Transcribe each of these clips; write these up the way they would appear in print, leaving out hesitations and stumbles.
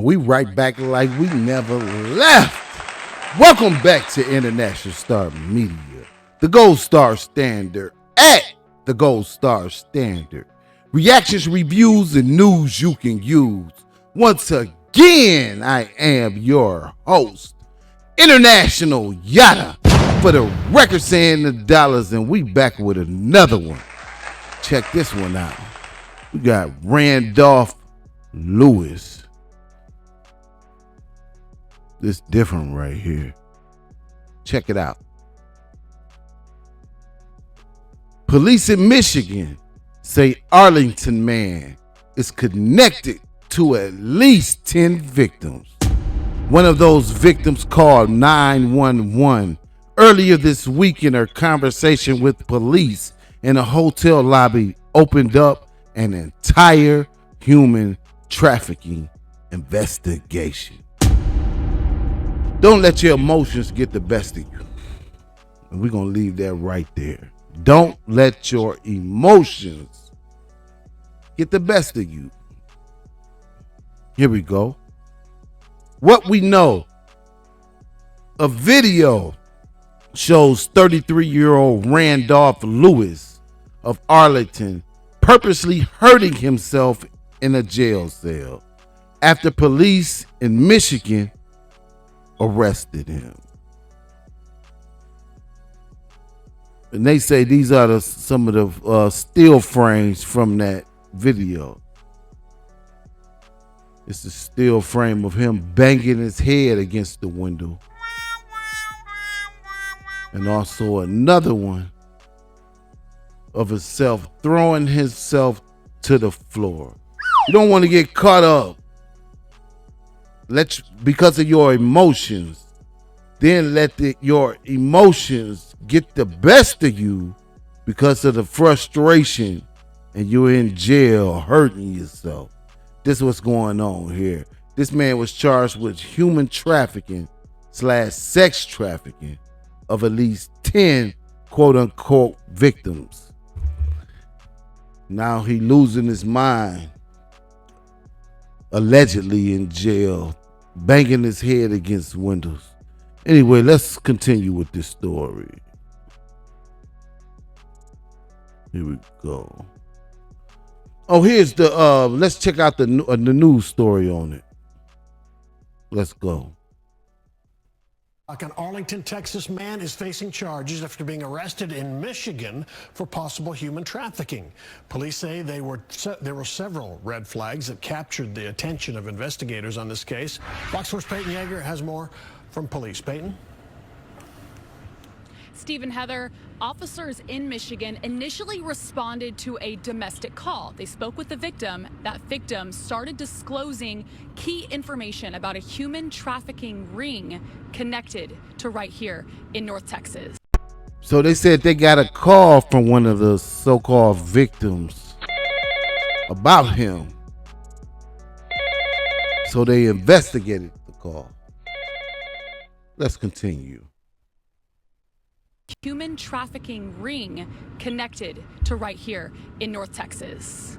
And we right back like we never left. Welcome back to International Star Media, the Gold Star Standard at the Gold Star Standard. Reactions, reviews, and news you can use. Once again, I am your host, International Yada, for the record saying the dollars, and we back with another one. Check this one out. We got Randolph Lewis. This different right here. Check it out. Police in Michigan say Arlington man is connected to at least 10 victims. One of those victims called 911 earlier this week in her conversation with police in a hotel lobby opened up an entire human trafficking investigation. Don't let your emotions get the best of you. And we're going to leave that right there. Don't let your emotions get the best of you. Here we go. What we know. A video shows 33-year-old Randolph Lewis of Arlington purposely hurting himself in a jail cell after police in Michigan arrested him. And they say these are some of the still frames from that video. It's a still frame of him banging his head against the window. And also another one of himself throwing himself to the floor. You don't want to get caught up because of your emotions. Then let your emotions get the best of you because of the frustration, and you're in jail hurting yourself. This is what's going on here. This man was charged with human trafficking / sex trafficking of at least 10 quote unquote victims. Now he losing his mind, allegedly in jail, banging his head against windows. Anyway, let's continue with this story. Here we go. Oh, here's the let's check out the news story on it. Let's go. An Arlington, Texas man is facing charges after being arrested in Michigan for possible human trafficking. Police say there were several red flags that captured the attention of investigators on this case. Fox 4's Peyton Yeager has more from police. Peyton? Steve and Heather, officers in Michigan initially responded to a domestic call. They spoke with the victim. That victim started disclosing key information about a human trafficking ring connected to right here in North Texas. So they said they got a call from one of the so-called victims about him. So they investigated the call. Let's continue. Human trafficking ring connected to right here in North Texas.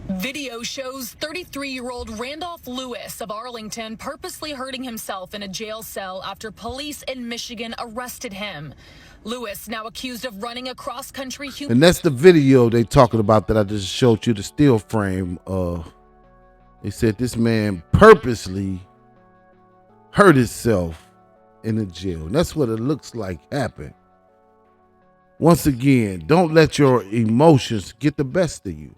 Video shows 33-year-old Randolph Lewis of Arlington purposely hurting himself in a jail cell after police in Michigan arrested him. Lewis now accused of running a cross-country human... And that's the video they talking about that I just showed you, the still frame. They said this man purposely hurt himself in the jail. And that's what it looks like happened. Once again, don't let your emotions get the best of you.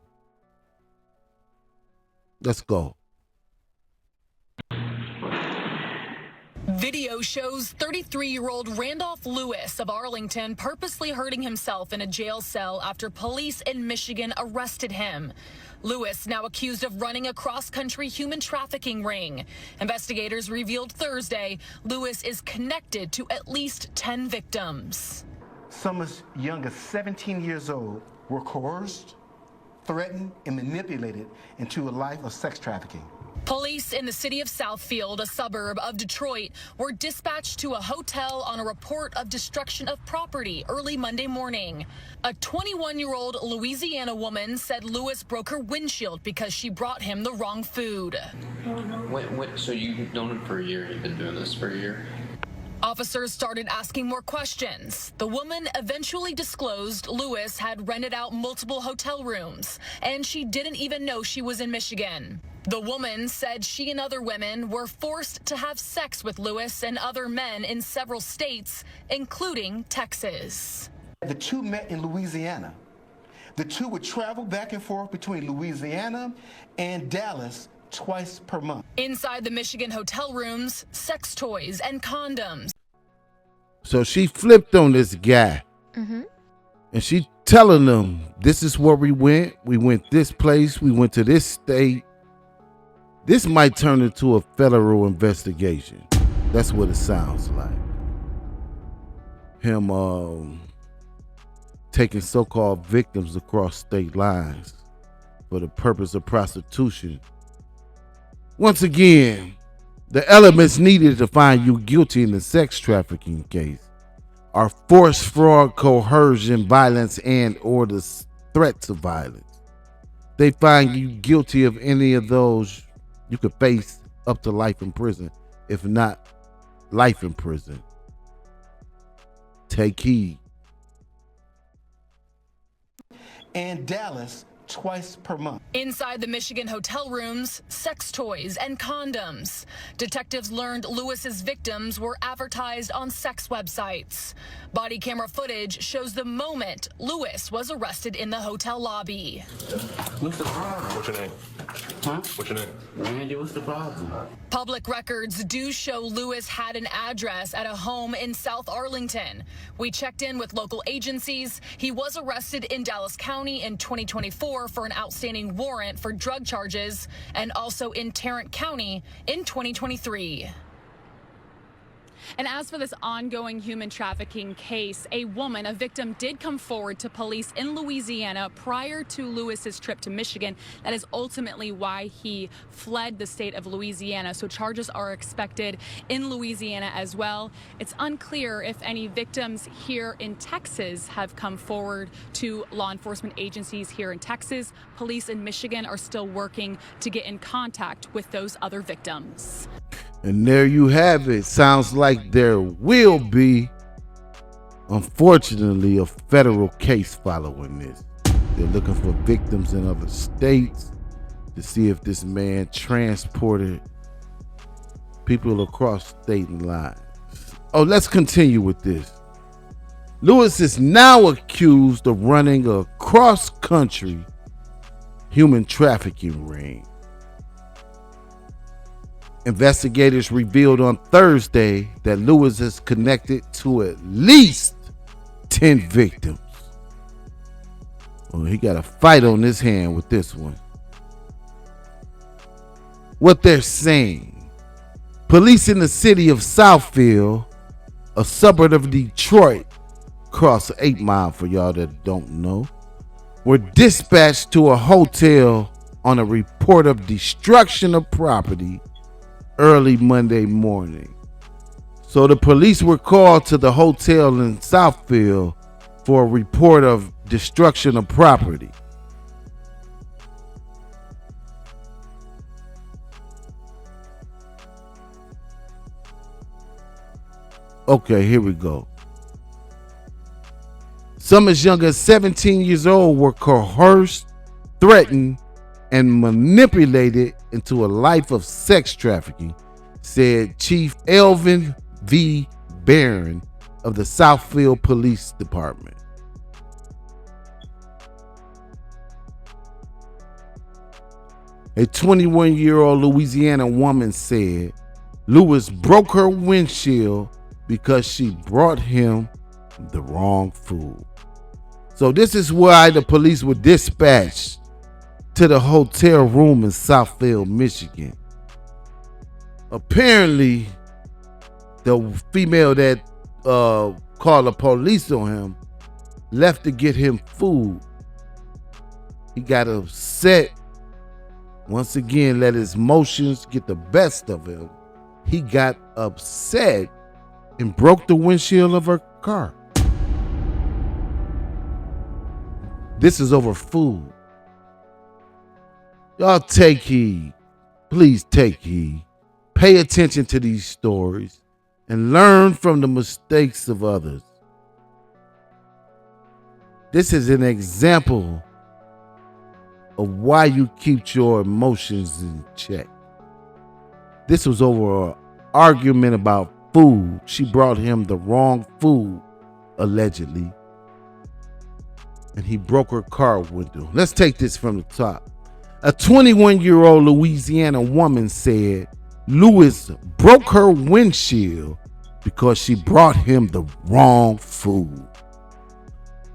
Let's go. Video shows 33-year-old Randolph Lewis of Arlington purposely hurting himself in a jail cell after police in Michigan arrested him. Lewis now accused of running a cross-country human trafficking ring. Investigators revealed Thursday Lewis is connected to at least 10 victims. Some as young as 17 years old were coerced, threatened, and manipulated into a life of sex trafficking. Police in the city of Southfield, a suburb of Detroit, were dispatched to a hotel on a report of destruction of property early Monday morning. A 21-year-old Louisiana woman said Lewis broke her windshield because she brought him the wrong food. So you've known him for a year? You've been doing this for a year? Officers started asking more questions. The woman eventually disclosed Lewis had rented out multiple hotel rooms, and she didn't even know she was in Michigan. The woman said she and other women were forced to have sex with Lewis and other men in several states, including Texas. The two met in Louisiana. The two would travel back and forth between Louisiana and Dallas twice per month. Inside the Michigan hotel rooms, sex toys and condoms. So she flipped on this guy. And she telling them, this is where we went. We went this place. We went to this state. This might turn into a federal investigation. That's what it sounds like. Him taking so-called victims across state lines for the purpose of prostitution. Once again, the elements needed to find you guilty in the sex trafficking case are force, fraud, coercion, violence, and or the threats of violence. They find you guilty of any of those, you could face up to life in prison, if not life in prison. Take heed. And Dallas twice per month. Inside the Michigan hotel rooms, sex toys and condoms. Detectives learned Lewis's victims were advertised on sex websites. Body camera footage shows the moment Lewis was arrested in the hotel lobby. What's the problem? What's your name? Huh? What's your name? Randy, what's the problem? Public records do show Lewis had an address at a home in South Arlington. We checked in with local agencies. He was arrested in Dallas County in 2024 for an outstanding warrant for drug charges, and also in Tarrant County in 2023. And as for this ongoing human trafficking case, a woman, a victim, did come forward to police in Louisiana prior to Lewis's trip to Michigan. That is ultimately why he fled the state of Louisiana. So charges are expected in Louisiana as well. It's unclear if any victims here in Texas have come forward to law enforcement agencies here in Texas. Police in Michigan are still working to get in contact with those other victims. And there you have it. Sounds like there will be, unfortunately, a federal case following this. They're looking for victims in other states to see if this man transported people across state lines. Oh, let's continue with this. Lewis is now accused of running a cross-country human trafficking ring. Investigators revealed on Thursday that Lewis is connected to at least 10 victims. Well, he got a fight on his hand with this one. What they're saying: police in the city of Southfield, a suburb of Detroit, across 8 Mile for y'all that don't know, were dispatched to a hotel on a report of destruction of property early Monday morning. So the police were called to the hotel in Southfield for a report of destruction of property. Okay, here we go. Some as young as 17 years old were coerced, threatened, and manipulated into a life of sex trafficking, said Chief Elvin V. Barron of the Southfield Police Department. A 21-year-old Louisiana woman said Lewis broke her windshield because she brought him the wrong food. So this is why the police were dispatched to the hotel room in Southfield, Michigan. Apparently, the female that called the police on him left to get him food. He got upset Once again, let his emotions get the best of him. He got upset and broke the windshield of her car. This is over food. Y'all take heed. Please take heed. Pay attention to these stories and learn from the mistakes of others. This is an example of why you keep your emotions in check. This was over an argument about food. She brought him the wrong food, allegedly, and he broke her car window. Let's take this from the top. A 21-year-old Louisiana woman said Lewis broke her windshield because she brought him the wrong food.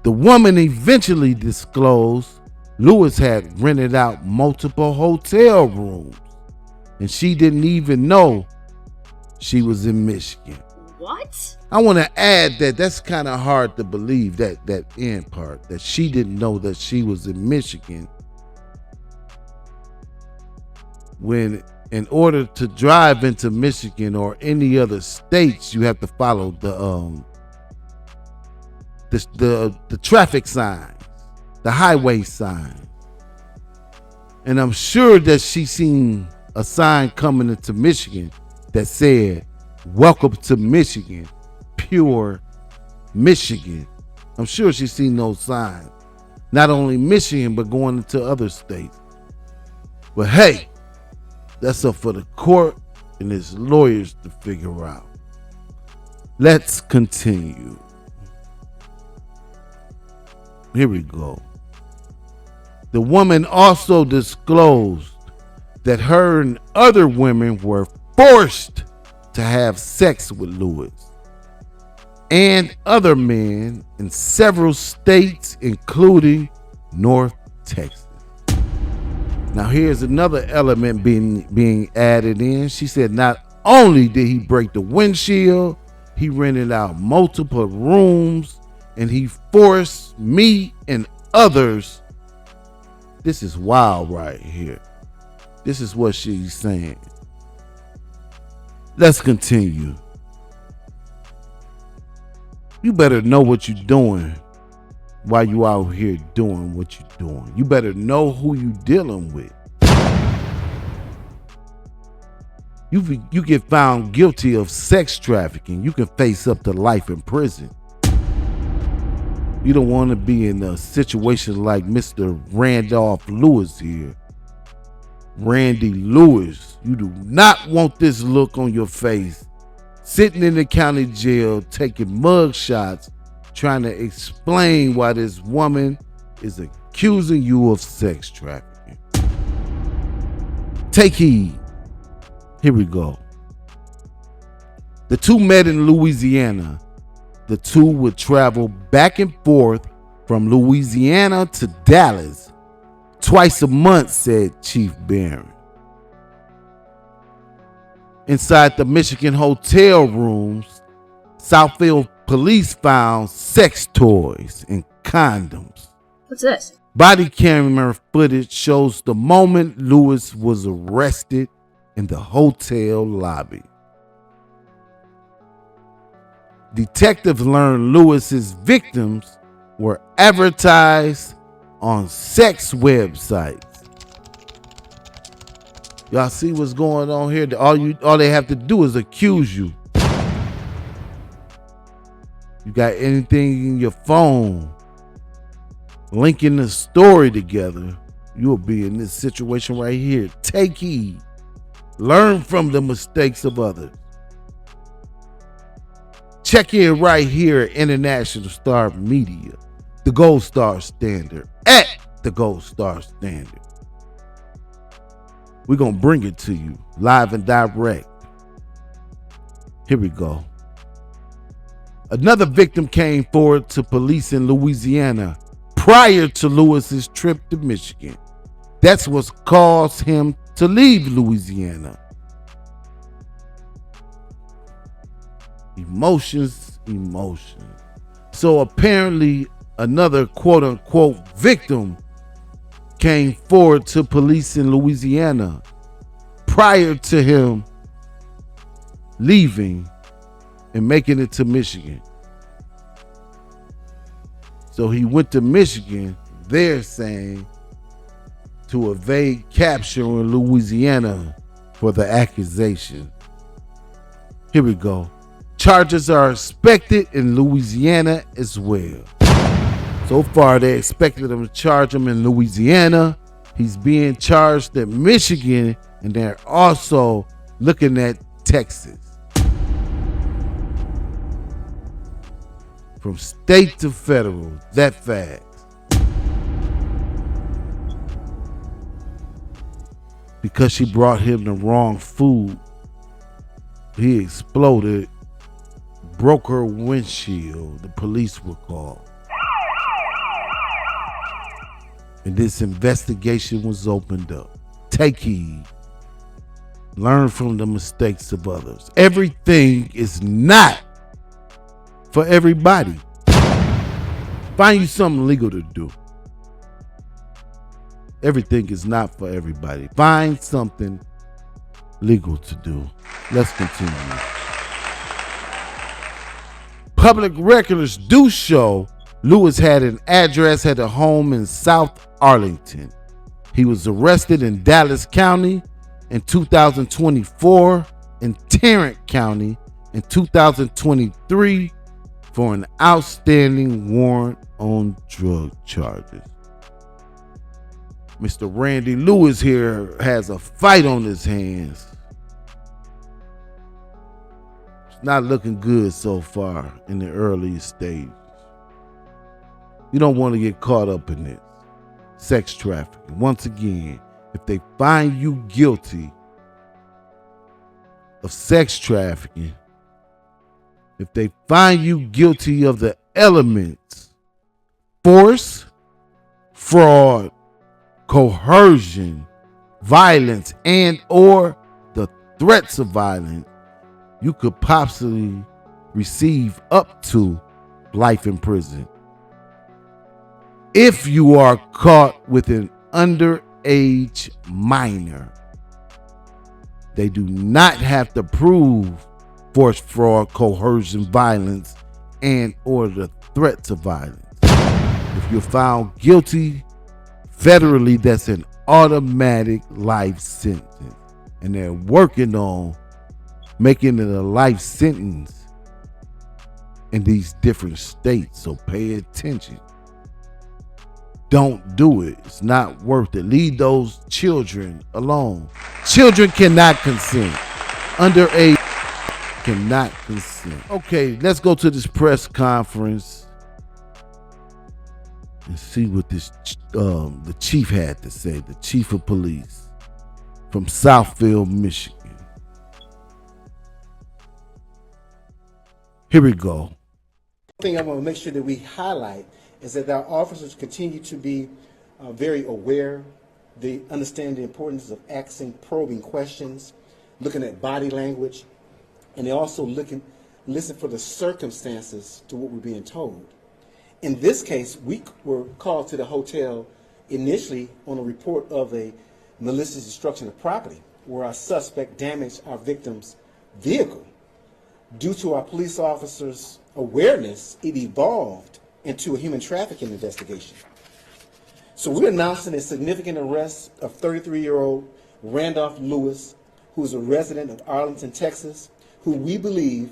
The woman eventually disclosed Lewis had rented out multiple hotel rooms, and she didn't even know she was in Michigan. What? I want to add that that's kind of hard to believe, that end part, that she didn't know that she was in Michigan, when in order to drive into Michigan or any other states, you have to follow the traffic signs, the highway signs. And I'm sure that she seen a sign coming into Michigan that said, "Welcome to Michigan, pure Michigan." I'm sure she's seen those signs. Not only Michigan, but going into other states. But hey, that's up for the court and its lawyers to figure out. Let's continue. Here we go. The woman also disclosed that her and other women were forced to have sex with Lewis and other men in several states, including North Texas. Now here's another element being added in. She said not only did he break the windshield, he rented out multiple rooms, and he forced me and others. This is wild right here. This is what she's saying. Let's continue. You better know what you're doing while you out here doing what you're doing. You better know who you dealing with. You get found guilty of sex trafficking, you can face up to life in prison. You don't want to be in a situation like Mr. Randolph Lewis here. Randy Lewis. You do not want this look on your face, sitting in the county jail, taking mug shots, trying to explain why this woman is accusing you of sex trafficking. Take heed. Here we go. The two met in Louisiana. The two would travel back and forth from Louisiana to Dallas twice a month, said Chief Barron. Inside the Michigan hotel rooms, Southfield police found sex toys and condoms. What's this? Body camera footage shows the moment Lewis was arrested in the hotel lobby. Detectives learned Lewis's victims were advertised on sex websites. Y'all see what's going on here? All they have to do is accuse you. You got anything in your phone linking the story together, you'll be in this situation right here. Take heed. Learn from the mistakes of others. Check in right here at International Star Media, the Gold Star Standard, at the Gold Star Standard. We're going to bring it to you live and direct. Here we go. Another victim came forward to police in Louisiana prior to Lewis's trip to Michigan. That's what caused him to leave Louisiana. Emotions. So apparently another quote unquote victim came forward to police in Louisiana prior to him leaving and making it to Michigan. So he went to Michigan, they're saying, to evade capture in Louisiana for the accusation. Here we go. Charges are expected in Louisiana as well. So far, they expected him to charge him in Louisiana. He's being charged in Michigan, and they're also looking at Texas. From state to federal, that fast. Because she brought him the wrong food, he exploded, broke her windshield. The police were called. And this investigation was opened up. Take heed. Learn from the mistakes of others. Everything is not for everybody. Find you something legal to do. Everything is not for everybody. Find something legal to do. Let's continue. Public records do show Lewis had an address at a home in South Arlington. He was arrested in Dallas County in 2024 and Tarrant County in 2023 for an outstanding warrant on drug charges. Mr. Randy Lewis here has a fight on his hands. It's not looking good so far in the early stages. You don't want to get caught up in this. Sex trafficking. Once again, if they find you guilty of sex trafficking, if they find you guilty of the elements, force, fraud, coercion, violence, and or the threats of violence, you could possibly receive up to life in prison. If you are caught with an underage minor, they do not have to prove force, fraud, coercion, violence, and or the threats of violence. If you're found guilty federally, that's an automatic life sentence. And they're working on making it a life sentence in these different states. So pay attention. Don't do it. It's not worth it. Leave those children alone. Children cannot consent. Underage cannot consent. Okay, let's go to this press conference and see what this the chief had to say. The chief of police from Southfield, Michigan. Here we go. One thing I want to make sure that we highlight is that our officers continue to be very aware. They understand the importance of asking probing questions, looking at body language, and they also listen for the circumstances to what we're being told. In this case, we were called to the hotel initially on a report of a malicious destruction of property where our suspect damaged our victim's vehicle. Due to our police officers' awareness, it evolved into a human trafficking investigation. So we're announcing a significant arrest of 33-year-old Randolph Lewis, who is a resident of Arlington, Texas, who we believe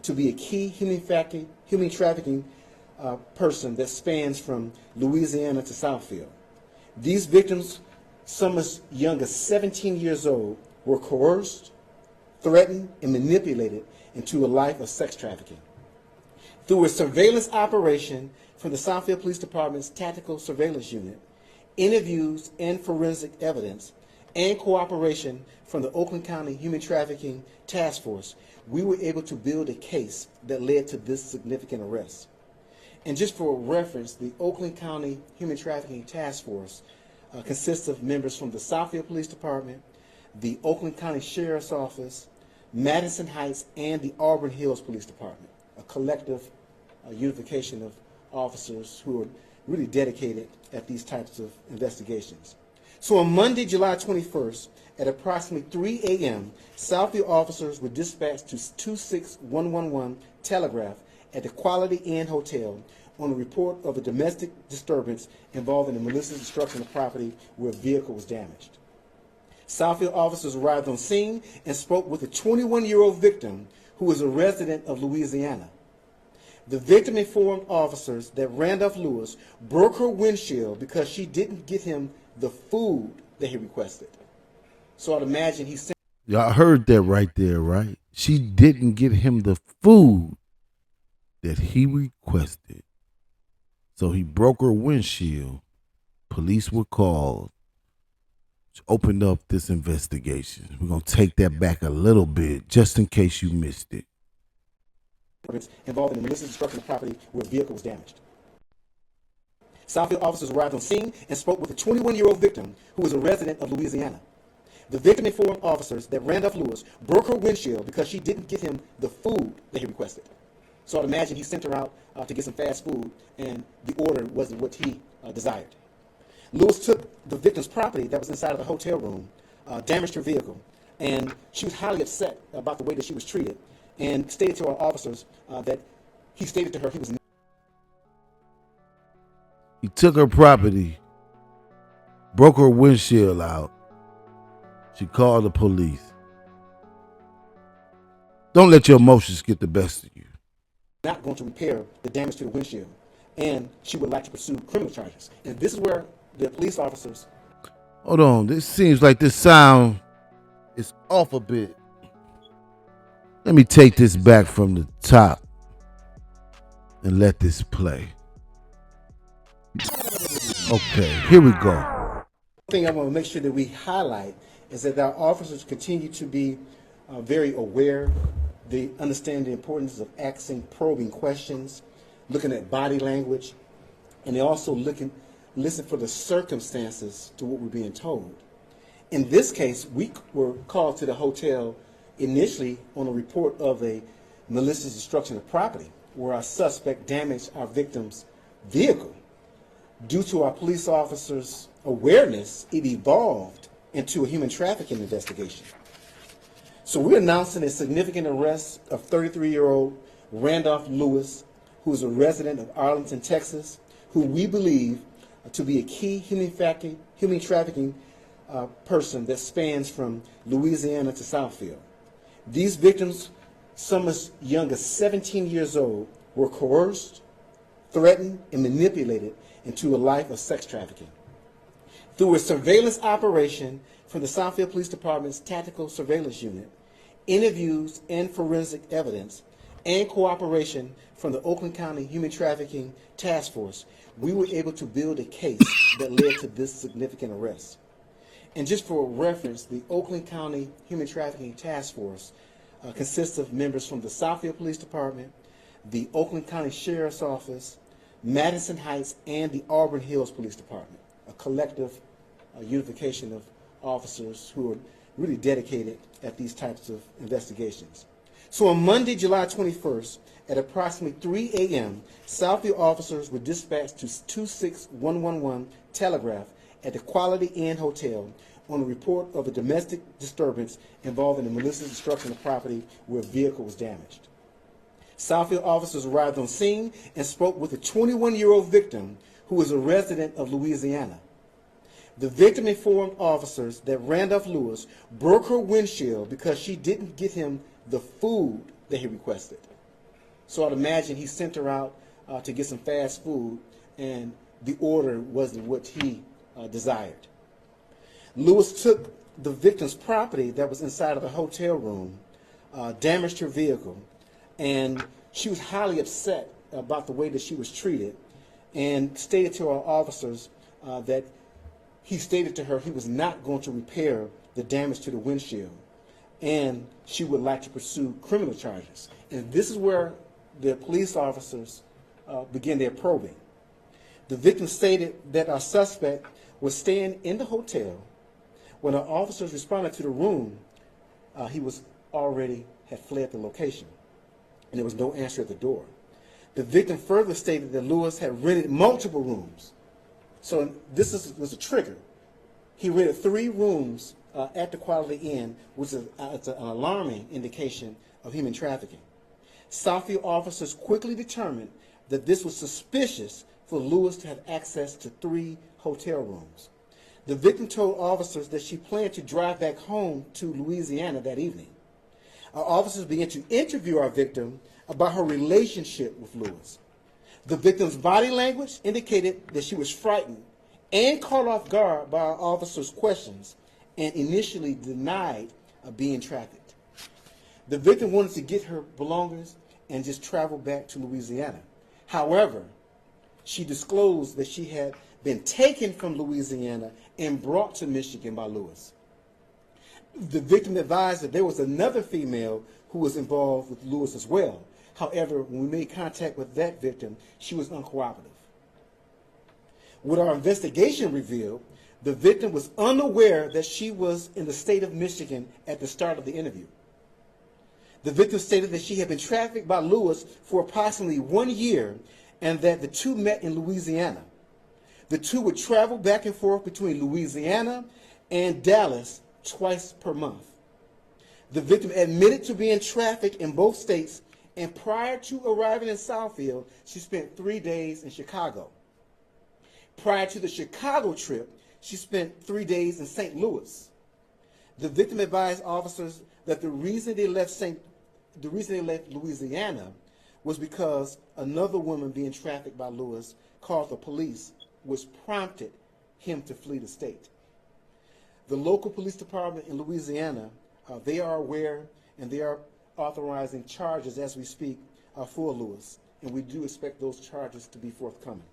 to be a key human trafficking person that spans from Louisiana to Southfield. These victims, some as young as 17 years old, were coerced, threatened, and manipulated into a life of sex trafficking. Through a surveillance operation from the Southfield Police Department's Tactical Surveillance Unit, interviews and forensic evidence, and cooperation from the Oakland County Human Trafficking Task Force, we were able to build a case that led to this significant arrest. And just for reference, the Oakland County Human Trafficking Task Force consists of members from the Southfield Police Department, the Oakland County Sheriff's Office, Madison Heights, and the Auburn Hills Police Department, a collective unification of officers who are really dedicated at these types of investigations. So on Monday, July 21st, at approximately 3 a.m., Southfield officers were dispatched to 26111 Telegraph at the Quality Inn Hotel on a report of a domestic disturbance involving the malicious destruction of property where a vehicle was damaged. Southfield officers arrived on scene and spoke with a 21-year-old victim who was a resident of Louisiana. The victim informed officers that Randolph Lewis broke her windshield because she didn't get him the food that he requested. So I'd imagine he sent... Y'all heard that right there, right? She didn't get him the food that he requested. So he broke her windshield. Police were called. Which opened up this investigation. We're going to take that back a little bit just in case you missed it. Involving the malicious destruction of property where a vehicle was damaged. Southfield officers arrived on scene and spoke with a 21-year-old victim who was a resident of Louisiana. The victim informed officers that Randolph Lewis broke her windshield because she didn't get him the food that he requested. So I'd imagine he sent her out to get some fast food, and the order wasn't what he desired. Lewis took the victim's property that was inside of the hotel room, damaged her vehicle, and she was highly upset about the way that she was treated, and stated to our officers that he stated to her he was... He took her property, broke her windshield out. She called the police. Don't let your emotions get the best of you. Not going to repair the damage to the windshield, and she would like to pursue criminal charges. And this is where the police officers... Hold on, this seems like this sound is off a bit. Let me take this back from the top and let this play. Okay, here we go. One thing I want to make sure that we highlight is that our officers continue to be very aware. They understand the importance of asking probing questions, looking at body language, and they also listen for the circumstances to what we're being told. In this case, we were called to the hotel initially on a report of a malicious destruction of property where our suspect damaged our victim's vehicle. Due to our police officers' awareness, it evolved into a human trafficking investigation. So we're announcing a significant arrest of 33-year-old Randolph Lewis, who is a resident of Arlington, Texas, who we believe to be a key human trafficking person that spans from Louisiana to Southfield. These victims, some as young as 17 years old, were coerced, threatened, and manipulated into a life of sex trafficking. Through a surveillance operation from the Southfield Police Department's Tactical Surveillance Unit, interviews and forensic evidence, and cooperation from the Oakland County Human Trafficking Task Force, we were able to build a case that led to this significant arrest. And just for reference, the Oakland County Human Trafficking Task Force consists of members from the Southfield Police Department, the Oakland County Sheriff's Office, Madison Heights, and the Auburn Hills Police Department, a collective unification of officers who are really dedicated at these types of investigations. So on Monday, July 21st, at approximately 3 a.m., Southfield officers were dispatched to 26111 Telegraph at the Quality Inn Hotel on a report of a domestic disturbance involving the malicious destruction of property where a vehicle was damaged. Southfield officers arrived on scene and spoke with a 21-year-old victim who was a resident of Louisiana. The victim informed officers that Randolph Lewis broke her windshield because she didn't get him the food that he requested. So I'd imagine he sent her out to get some fast food, and the order wasn't what he desired. Lewis took the victim's property that was inside of the hotel room, damaged her vehicle, and she was highly upset about the way that she was treated, and stated to our officers that he stated to her he was not going to repair the damage to the windshield, and she would like to pursue criminal charges. And this is where the police officers began their probing. The victim stated that our suspect was staying in the hotel. When our officers responded to the room, he was already had fled the location, and there was no answer at the door. The victim further stated that Lewis had rented multiple rooms. So this was a trigger. He rented 3 rooms at the Quality Inn, which is it's an alarming indication of human trafficking. Southfield officers quickly determined that this was suspicious for Lewis to have access to 3 hotel rooms. The victim told officers that she planned to drive back home to Louisiana that evening. Our officers began to interview our victim about her relationship with Lewis. The victim's body language indicated that she was frightened and caught off guard by our officers' questions and initially denied being trafficked. The victim wanted to get her belongings and just travel back to Louisiana. However, she disclosed that she had been taken from Louisiana and brought to Michigan by Lewis. The victim advised that there was another female who was involved with Lewis as well. However, when we made contact with that victim, she was uncooperative. What our investigation revealed, the victim was unaware that she was in the state of Michigan at the start of the interview. The victim stated that she had been trafficked by Lewis for approximately 1 year and that the two met in Louisiana. The two would travel back and forth between Louisiana and Dallas twice per month. The victim admitted to being trafficked in both states, and prior to arriving in Southfield, she spent 3 days in Chicago. Prior to the Chicago trip, she spent 3 days in St. Louis. The victim advised officers that the reason they left Louisiana was because another woman being trafficked by Lewis called the police, which prompted him to flee the state. The local police department in Louisiana, they are aware and they are authorizing charges as we speak for Lewis, and we do expect those charges to be forthcoming.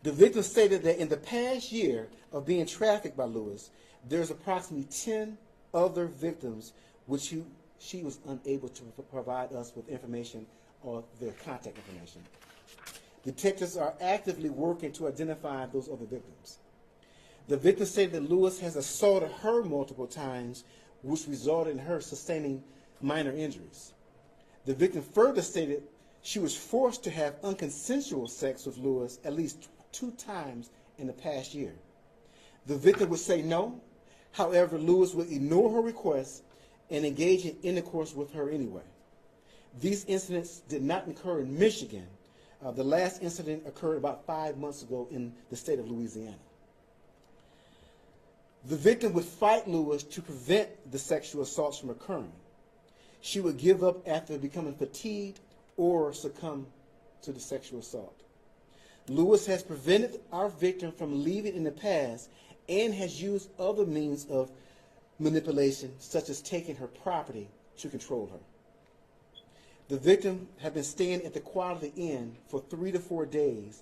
The victim stated that in the past year of being trafficked by Lewis, there's approximately 10 other victims which she was unable to provide us with information or their contact information. Detectives are actively working to identify those other victims. The victim stated that Lewis has assaulted her multiple times, which resulted in her sustaining minor injuries. The victim further stated she was forced to have unconsensual sex with Lewis at least 2 times in the past year. The victim would say no. However, Lewis would ignore her requests and engage in intercourse with her anyway. These incidents did not occur in Michigan. The last incident occurred about 5 months ago in the state of Louisiana. The victim would fight Lewis to prevent the sexual assaults from occurring. She would give up after becoming fatigued or succumb to the sexual assault. Lewis has prevented our victim from leaving in the past and has used other means of manipulation, such as taking her property, to control her. The victim had been staying at the Quality Inn for 3 to 4 days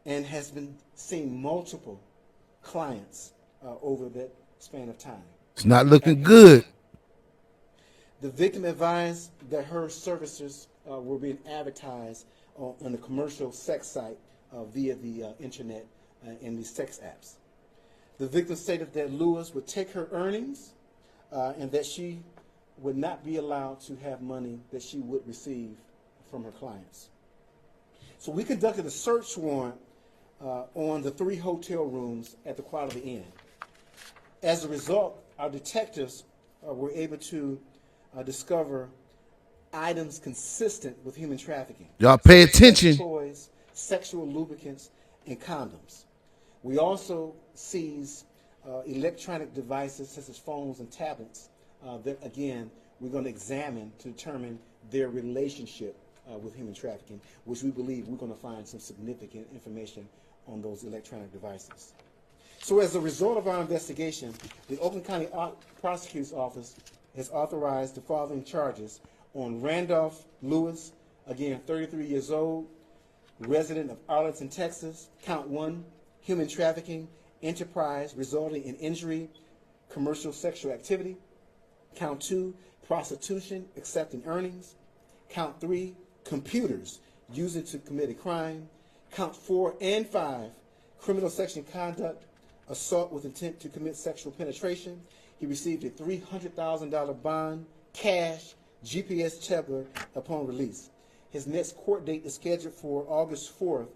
and has been seeing multiple clients over that span of time. It's not looking good. The victim advised that her services were being advertised on the commercial sex site via the internet and these sex apps. The victim stated that Lewis would take her earnings and that she would not be allowed to have money that she would receive from her clients. So we conducted a search warrant on the 3 hotel rooms at the Quality Inn. As a result, our detectives were able to discover items consistent with human trafficking. Y'all pay attention. Toys, sexual lubricants, and condoms. We also seized electronic devices such as phones and tablets that, again, we're going to examine to determine their relationship with human trafficking, which we believe we're going to find some significant information on those electronic devices. So as a result of our investigation, the Oakland County Prosecutor's Office has authorized the following charges on Randolph Lewis, again 33 years old, resident of Arlington, Texas. Count 1, human trafficking, enterprise resulting in injury, commercial sexual activity. Count 2, prostitution, accepting earnings. Count 3, computers used to commit a crime. Count 4 and 5, criminal sexual conduct, assault with intent to commit sexual penetration. He received a $300,000 bond, cash, GPS checker upon release. His next court date is scheduled for August 4th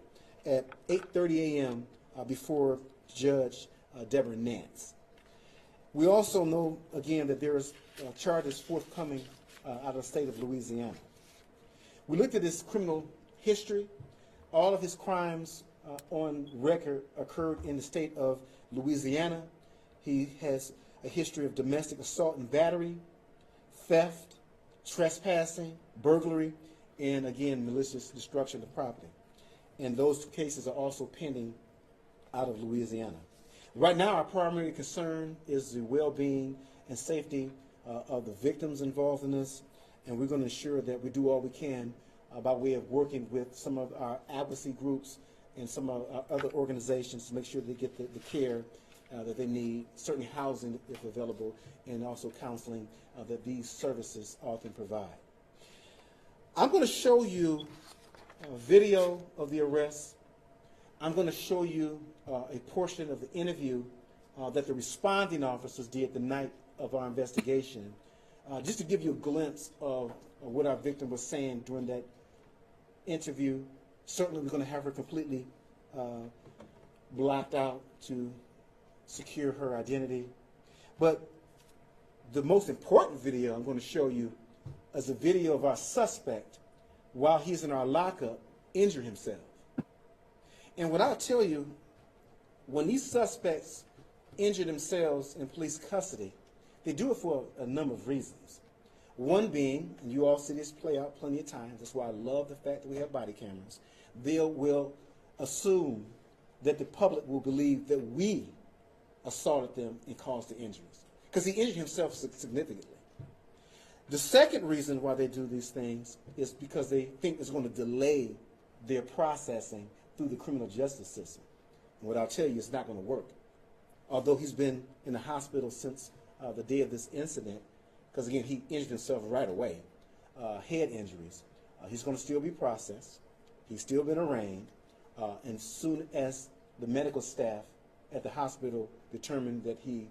at 8:30 a.m. Before Judge Deborah Nance. We also know, again, that there is charges forthcoming out of the state of Louisiana. We looked at his criminal history. All of his crimes on record occurred in the state of Louisiana. He has a history of domestic assault and battery, theft, trespassing, burglary, and again, malicious destruction of property. And those cases are also pending out of Louisiana. Right now, our primary concern is the well-being and safety of the victims involved in this, and we're going to ensure that we do all we can by way of working with some of our advocacy groups and some of our other organizations to make sure they get the care that they need, certainly housing if available, and also counseling that these services often provide. I'm going to show you a video of the arrest. I'm going to show you a portion of the interview that the responding officers did the night of our investigation, just to give you a glimpse of what our victim was saying during that interview. Certainly we're going to have her completely blocked out to secure her identity. But the most important video I'm going to show you is a video of our suspect while he's in our lockup injure himself. And what I'll tell you, when these suspects injure themselves in police custody, they do it for a number of reasons. One being, and you all see this play out plenty of times, that's why I love the fact that we have body cameras, they will assume that the public will believe that we assaulted them and caused the injuries, because he injured himself significantly. The second reason why they do these things is because they think it's going to delay their processing through the criminal justice system. And what I'll tell you, it's not going to work. Although he's been in the hospital since the day of this incident, because again, he injured himself right away, head injuries. He's going to still be processed. He's still been arraigned. And soon as the medical staff at the hospital determine that he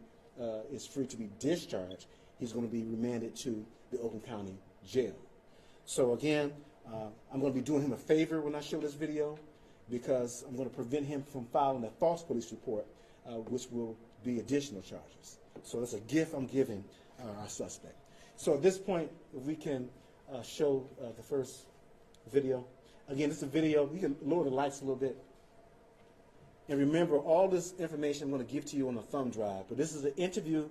is free to be discharged, he's going to be remanded to the Oakland County Jail. So again, I'm going to be doing him a favor when I show this video, because I'm going to prevent him from filing a false police report, which will be additional charges. So it's a gift I'm giving our suspect. So at this point, if we can show the first video. Again, it's a video. You can lower the lights a little bit. And remember, all this information I'm going to give to you on a thumb drive. But this is an interview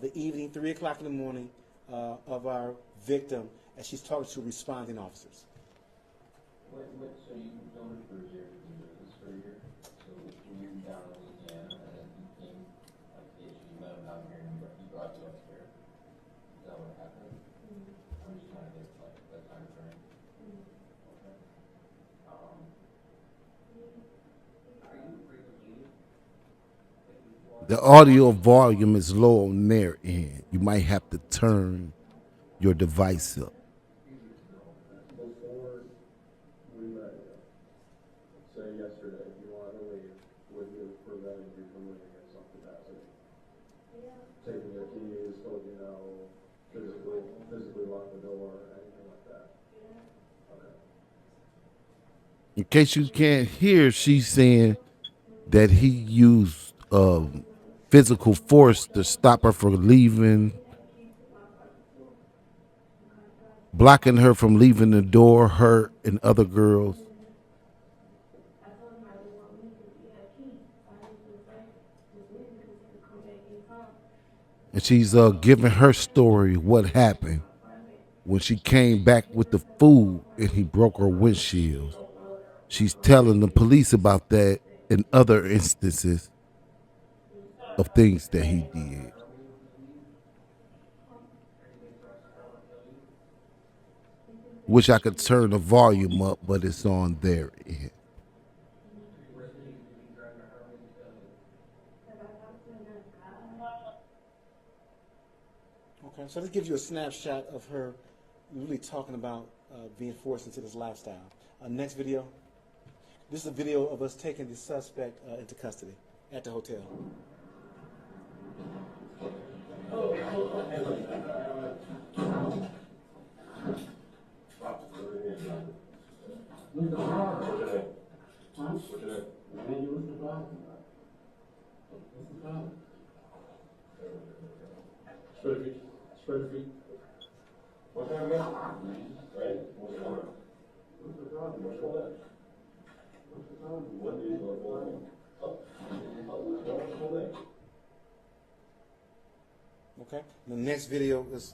the evening, 3 o'clock in the morning, of our victim as she's talking to responding officers. So you've known her for a year, you've been doing this for a year. So when you're down in Louisiana, and then you came, like, you met him down here, and he brought you up here. Is that what happened? I'm just trying to get, like, that time frame. Okay. Are you free to leave? The audio volume is low on their end. You might have to turn your device up. Before we met you, say yesterday, if you wanted to leave, would you have prevented you from leaving in some capacity? Yeah. Taking your keys, told you no, physically lock the door, anything like that? Yeah. Okay. In case you can't hear, she's saying that he used physical force to stop her from leaving, blocking her from leaving the door, her and other girls. And she's giving her story, what happened when she came back with the food and he broke her windshield. She's telling the police about that and other instances of things that he did. Wish I could turn the volume up, but it's on their end. Okay, so this gives you a snapshot of her really talking about being forced into this lifestyle. Next video. This is a video of us taking the suspect into custody at the hotel. Spread your feet. Spread your feet. One time again. Right. What's the problem? What's the problem? What's your leg? What's the problem? What is your leg? Up. What's your leg? Okay. The next video is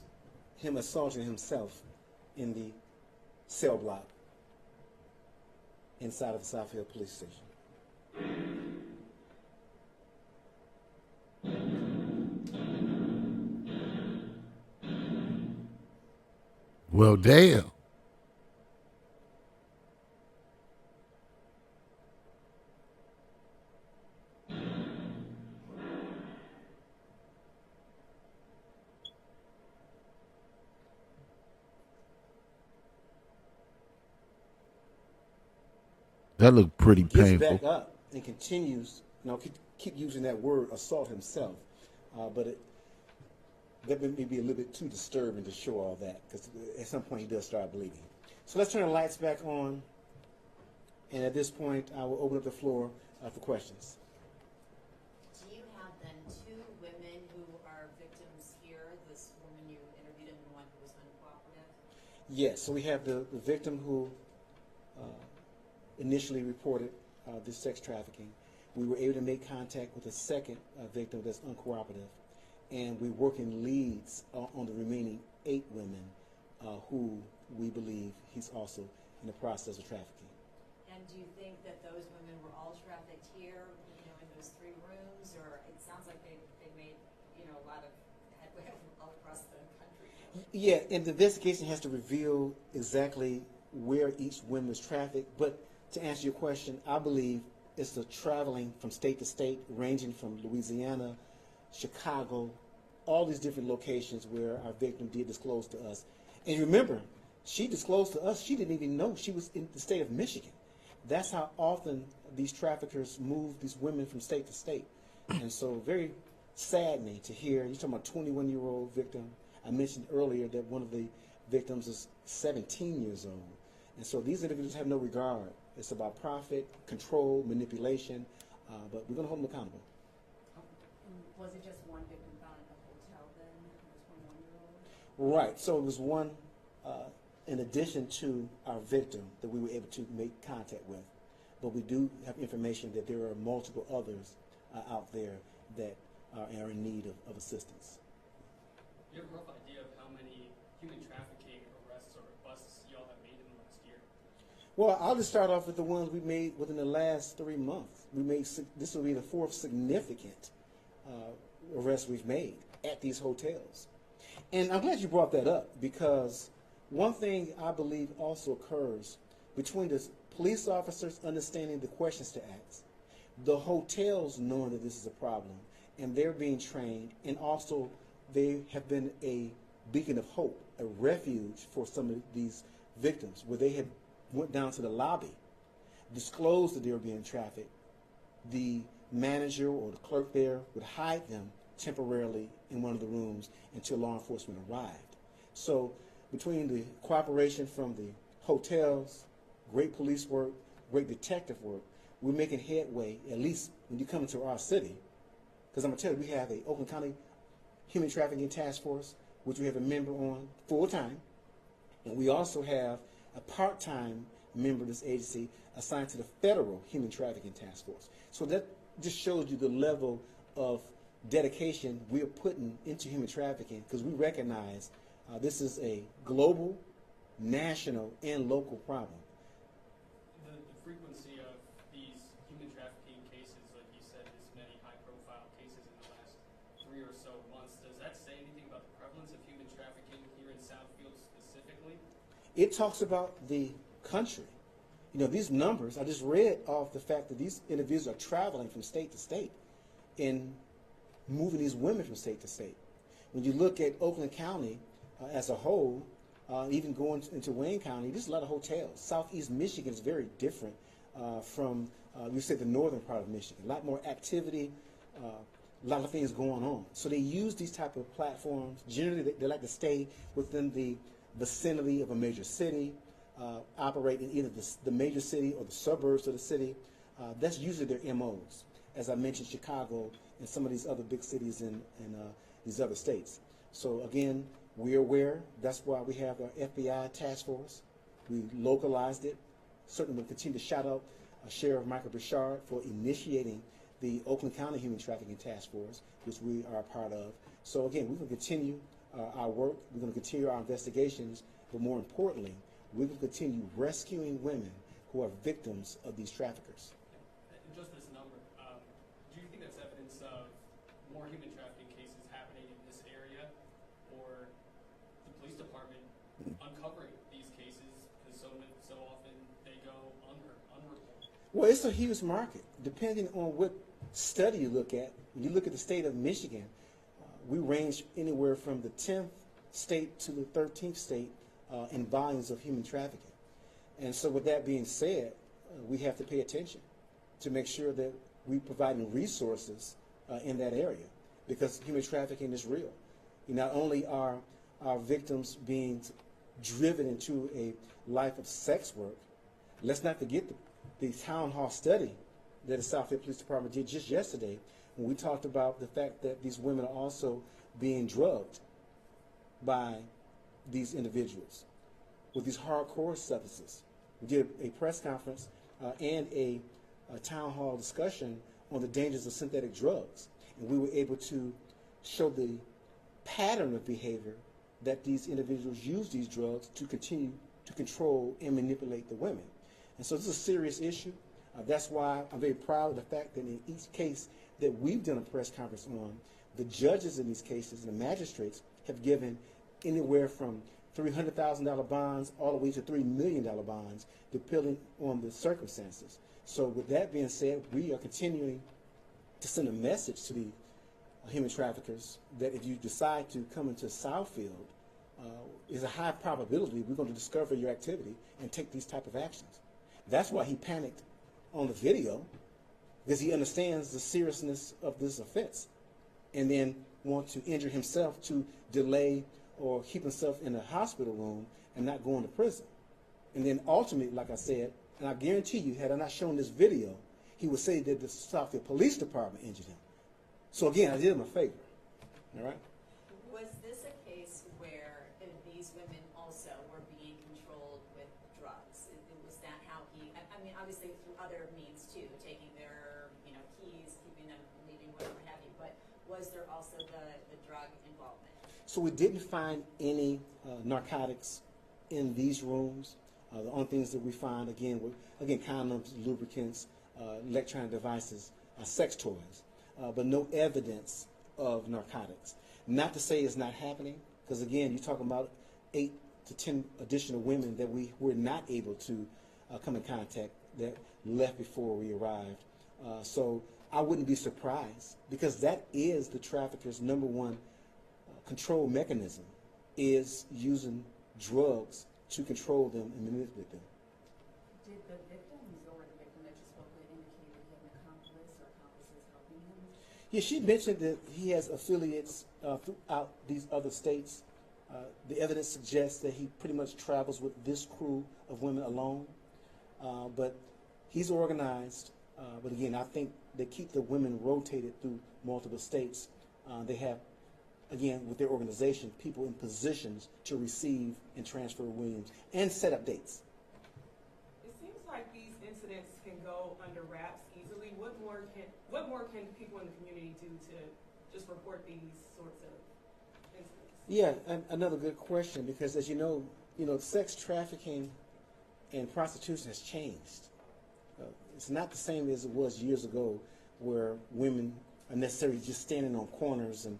him assaulting himself in the cell block inside of the Southfield Police Station. Well, damn. That looked pretty Gets painful. back up and continues, keep using that word, assault himself, but that may be a little bit too disturbing to show all that, because at some point he does start bleeding. So let's turn the lights back on, and at this point I will open up the floor for questions. Do you have then two women who are victims here, this woman you interviewed and the one who was uncooperative? Yes, so we have the victim who initially reported this sex trafficking. We were able to make contact with a second victim that's uncooperative, and we're working leads on the remaining 8 women who we believe he's also in the process of trafficking. And do you think that those women were all trafficked here, in those 3 rooms, or it sounds like they made, a lot of headway all across the country? Yeah, and the investigation has to reveal exactly where each woman was trafficked, but to answer your question, I believe it's the traveling from state to state, ranging from Louisiana, Chicago, all these different locations where our victim did disclose to us. And remember, she disclosed to us, she didn't even know she was in the state of Michigan. That's how often these traffickers move these women from state to state. And so very saddening to hear, you're talking about a 21-year-old victim. I mentioned earlier that one of the victims is 17 years old. And so these individuals have no regard. It's about profit, control, manipulation, but we're going to hold them accountable. Was it just one victim found in the hotel then, the 21-year-old? Right, so it was one in addition to our victim that we were able to make contact with. But we do have information that there are multiple others out there that are in need of assistance. Do you have a rough idea of how many human trafficking arrests or busts y'all have made in the last year? Well, I'll just start off with the ones we made within the last 3 months. This will be the 4th significant arrest we've made at these hotels. And I'm glad you brought that up, because one thing I believe also occurs between the police officers understanding the questions to ask, the hotels knowing that this is a problem, and they're being trained, and also they have been a beacon of hope, a refuge for some of these victims, where they had went down to the lobby, disclosed that they were being trafficked. The manager or the clerk there would hide them temporarily in one of the rooms until law enforcement arrived. So between the cooperation from the hotels, great police work, great detective work, we're making headway, at least when you come into our city. Because I'm going to tell you, we have a Oakland County Human Trafficking Task Force, which we have a member on full-time, and we also have a part-time member of this agency assigned to the Federal Human Trafficking Task Force. So that just shows you the level of dedication we're putting into human trafficking, because we recognize this is a global, national, and local problem. The frequency of these human trafficking cases, like you said, this many high-profile cases in the last 3 or so months, does that say anything about the prevalence of human trafficking here in Southfield specifically? It talks about the country. These numbers, I just read off the fact that these individuals are traveling from state to state and moving these women from state to state. When you look at Oakland County as a whole, even going into Wayne County, there's a lot of hotels. Southeast Michigan is very different from, you said, the northern part of Michigan. A lot more activity, a lot of things going on. So they use these type of platforms. Generally, they like to stay within the vicinity of a major city, operate in either the major city or the suburbs of the city. That's usually their MOs. as I mentioned, Chicago and some of these other big cities in these other states. So again, we're aware. That's why we have our FBI task force. We localized it. Certainly we'll continue to shout out Sheriff Michael Bouchard for initiating the Oakland County Human Trafficking Task Force, which we are a part of. So again, we're going to continue our work. We're going to continue our investigations, but more importantly, we're going to continue rescuing women who are victims of these traffickers. Just this number, do you think that's evidence of more human trafficking cases happening in this area, or the police department uncovering these cases because so often they go unreported? Well, it's a huge market. Depending on what study you look at, when you look at the state of Michigan, we range anywhere from the 10th state to the 13th state in volumes of human trafficking. And so with that being said, we have to pay attention to make sure that we providing resources in that area, because human trafficking is real. Not only are our victims being driven into a life of sex work, let's not forget the town hall study that the Southfield Police Department did just yesterday, when we talked about the fact that these women are also being drugged by these individuals with these hardcore substances. We did a press conference and a town hall discussion on the dangers of synthetic drugs, and we were able to show the pattern of behavior that these individuals use these drugs to continue to control and manipulate the women. And so this is a serious issue. That's why I'm very proud of the fact that in each case that we've done a press conference on, the judges in these cases and the magistrates have given anywhere from $300,000 bonds all the way to $3 million bonds, depending on the circumstances. So with that being said, we are continuing to send a message to the human traffickers that if you decide to come into Southfield, there's a high probability we're going to discover your activity and take these type of actions. That's why he panicked on the video, because he understands the seriousness of this offense, and then want to injure himself to delay or keep himself in a hospital room and not going to prison. And then ultimately, like I said, and I guarantee you, had I not shown this video, he would say that the Southfield Police Department injured him. So again, I did him a favor. All right? Was this a case where these women also were being controlled with drugs? Was that how he, I mean, obviously through other means too, taking their, keys, keeping them from leaving, whatever have you, but was there also the drug involvement? So we didn't find any narcotics in these rooms. The only things that we find, again, were condoms, lubricants, electronic devices, sex toys, but no evidence of narcotics. Not to say it's not happening, because again, you're talking about 8 to 10 additional women that we were not able to come in contact that left before we arrived. So I wouldn't be surprised, because that is the trafficker's number one control mechanism, is using drugs to control them and manipulate them. Did the victims or the victim that you spoke with indicate that he had an accomplice or accomplices helping him? Yeah, she mentioned that he has affiliates throughout these other states. The evidence suggests that he pretty much travels with this crew of women alone. But he's organized. But again, I think they keep the women rotated through multiple states. They have, again, with their organization, people in positions to receive and transfer williams and set up dates. It seems like these incidents can go under wraps easily. What more can people in the community do to just report these sorts of incidents? Yeah, another good question, because as you know, sex trafficking and prostitution has changed. It's not the same as it was years ago, where women are necessarily just standing on corners and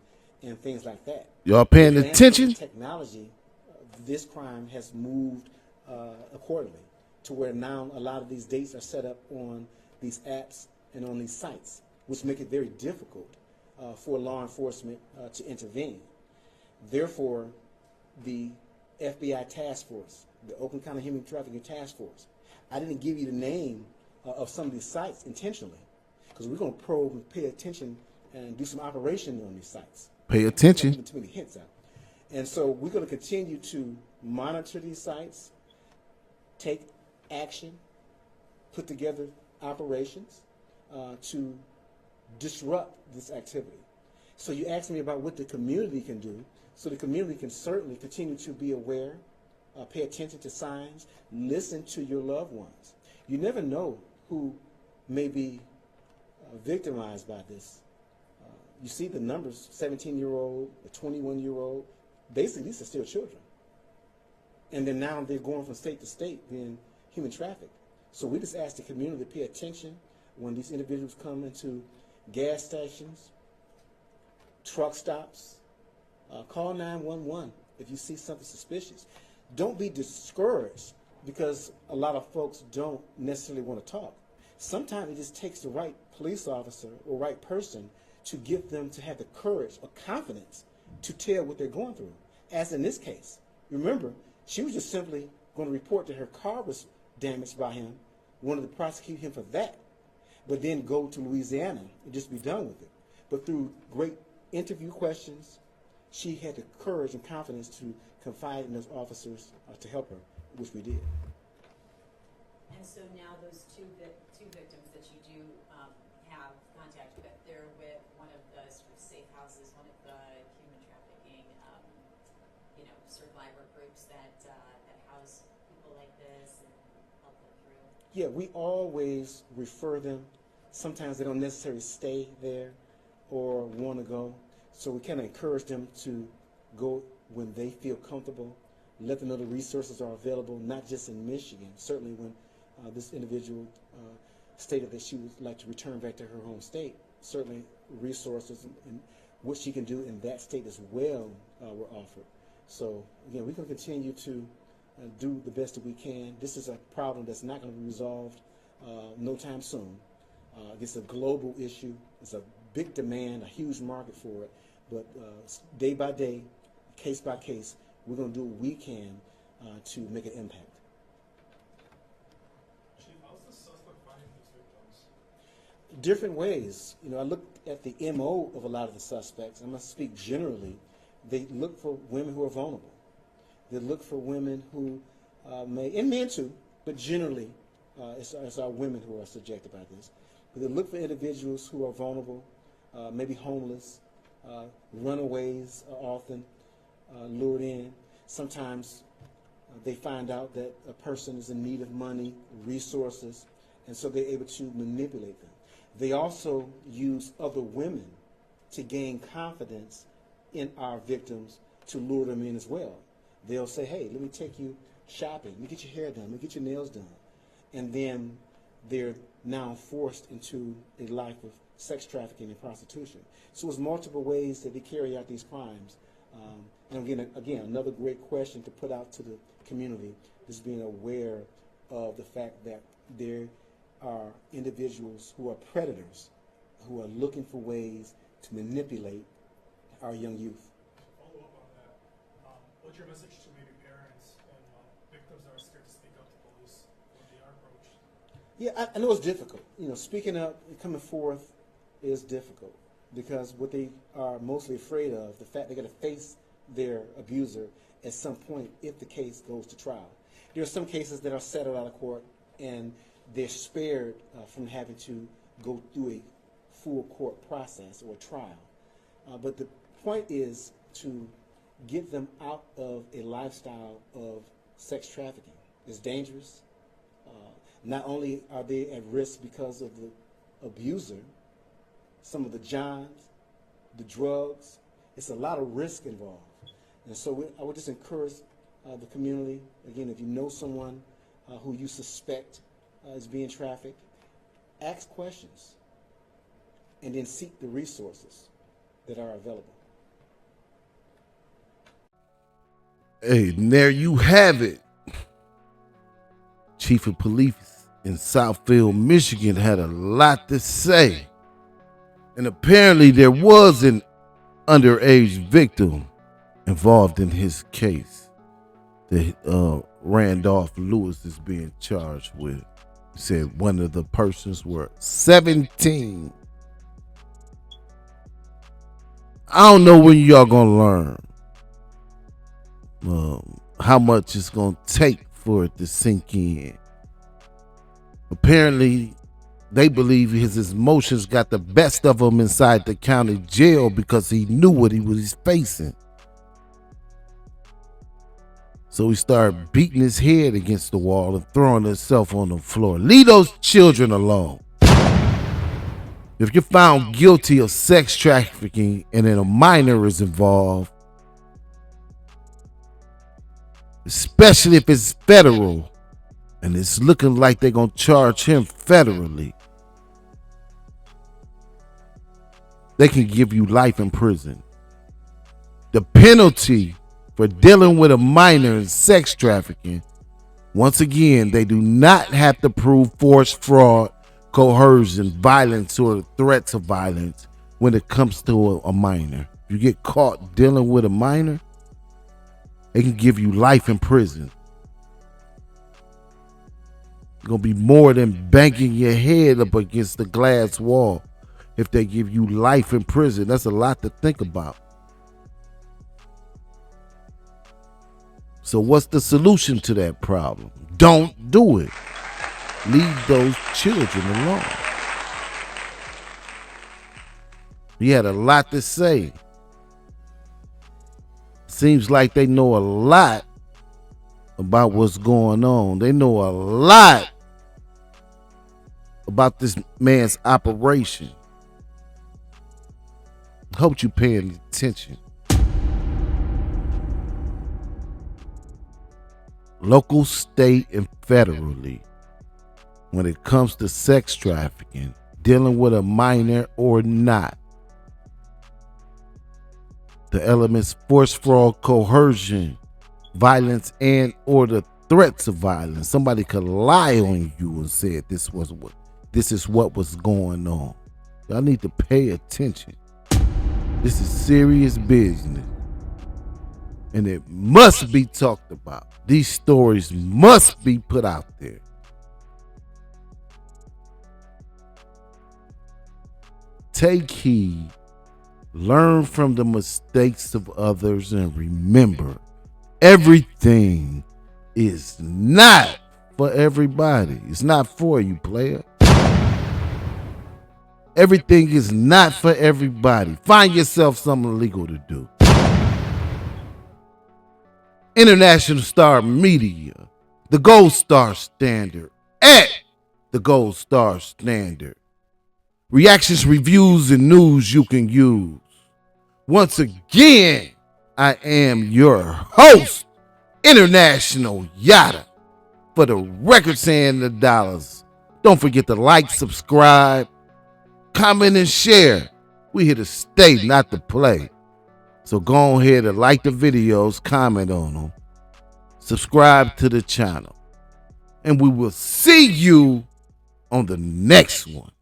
things like that. Y'all paying attention? Technology, this crime has moved accordingly to where now a lot of these dates are set up on these apps and on these sites, which make it very difficult for law enforcement to intervene. Therefore, the FBI task force, the Oakland County Human Trafficking Task Force, I didn't give you the name of some of these sites intentionally, because we're going to probe and pay attention and do some operation on these sites. Pay attention. Not too many hints out. And so we're going to continue to monitor these sites, take action, put together operations to disrupt this activity. So you asked me about what the community can do. So the community can certainly continue to be aware, pay attention to signs, listen to your loved ones. You never know who may be victimized by this. You see the numbers, 17-year-old, a 21-year-old, basically these are still children. And then now they're going from state to state being human trafficked. So we just ask the community to pay attention when these individuals come into gas stations, truck stops. Call 911 if you see something suspicious. Don't be discouraged because a lot of folks don't necessarily want to talk. Sometimes it just takes the right police officer or right person to get them to have the courage or confidence to tell what they're going through. As in this case, remember, she was just simply going to report that her car was damaged by him, wanted to prosecute him for that, but then go to Louisiana and just be done with it. But through great interview questions, she had the courage and confidence to confide in those officers to help her, which we did. And so now those two victims that you do have contact with, they're with one of the sort of safe houses, one of the human trafficking, survivor groups that house people like this and help them through. Yeah, we always refer them. Sometimes they don't necessarily stay there or want to go. So we kind of encourage them to go when they feel comfortable, let them know the resources are available, not just in Michigan. Certainly when this individual stated that she would like to return back to her home state, certainly resources and what she can do in that state as well were offered. So again, we're going to continue to do the best that we can. This is a problem that's not going to be resolved no time soon. It's a global issue. It's a big demand, a huge market for it. But day by day, case by case, we're going to do what we can to make an impact. Chief, how's the suspect finding these victims? Different ways. I looked at the MO of a lot of the suspects. I'm going to speak generally. They look for women who are vulnerable. They look for women who and men too, but generally it's our women who are subjected by this. But they look for individuals who are vulnerable, maybe homeless, runaways are often lured in. Sometimes they find out that a person is in need of money, resources, and so they're able to manipulate them. They also use other women to gain confidence in our victims to lure them in as well. They'll say, hey, let me take you shopping, let me get your hair done, let me get your nails done. And then they're now forced into a life of sex trafficking and prostitution. So it's multiple ways that they carry out these crimes. And again, another great question to put out to the community is being aware of the fact that there are individuals who are predators, who are looking for ways to manipulate our young youth. Follow up on that. What's your message to maybe parents and victims that are scared to speak up to police when they are approached? Yeah, I know it's difficult. Speaking up and coming forth is difficult because what they are mostly afraid of, the fact they're going to face their abuser at some point if the case goes to trial. There are some cases that are settled out of court and they're spared from having to go through a full court process or trial. But the point is to get them out of a lifestyle of sex trafficking. It's dangerous. Not only are they at risk because of the abuser, some of the johns, the drugs, it's a lot of risk involved. And so I would just encourage the community, again, if you know someone who you suspect is being trafficked, ask questions and then seek the resources that are available. Hey, and there you have it. Chief of Police in Southfield, Michigan had a lot to say. And apparently there was an underage victim involved in his case that Randolph Lewis is being charged with. He said one of the persons were 17. I don't know when y'all gonna learn how much it's gonna take for it to sink in. Apparently, They believe his emotions got the best of him inside the county jail because he knew what he was facing. So he started beating his head against the wall and throwing himself on the floor. Leave those children alone. If you're found guilty of sex trafficking and then a minor is involved, especially if it's federal, and it's looking like they're going to charge him federally, they can give you life in prison. The penalty for dealing with a minor in sex trafficking, once again, they do not have to prove force, fraud, coercion, violence, or threats of violence when it comes to a minor. If you get caught dealing with a minor, they can give you life in prison. It's going to be more than banging your head up against the glass wall. If they give you life in prison, that's a lot to think about. So what's the solution to that problem? Don't do it. Leave those children alone. He had a lot to say. Seems like they know a lot about what's going on. They know a lot about this man's operation. Hope you're paying attention. Local, state, and federally, when it comes to sex trafficking, dealing with a minor or not, the elements force, fraud, coercion, violence, and or the threats of violence. Somebody could lie on you and say this is what was going on. Y'all need to pay attention. This is serious business. And it must be talked about. These stories must be put out there. Take heed. Learn from the mistakes of others and remember, everything is not for everybody. It's not for you, player. Everything is not for everybody. Find yourself something legal to do. International Star Media, the Gold Star Standard, at the Gold Star Standard. Reactions, reviews, and news you can use. Once again, I am your host, International Yada, for the records and the dollars. Don't forget to like, subscribe, comment, and share. We here to stay, not to play. So go ahead and like the videos, comment on them, subscribe to the channel, and we will see you on the next one.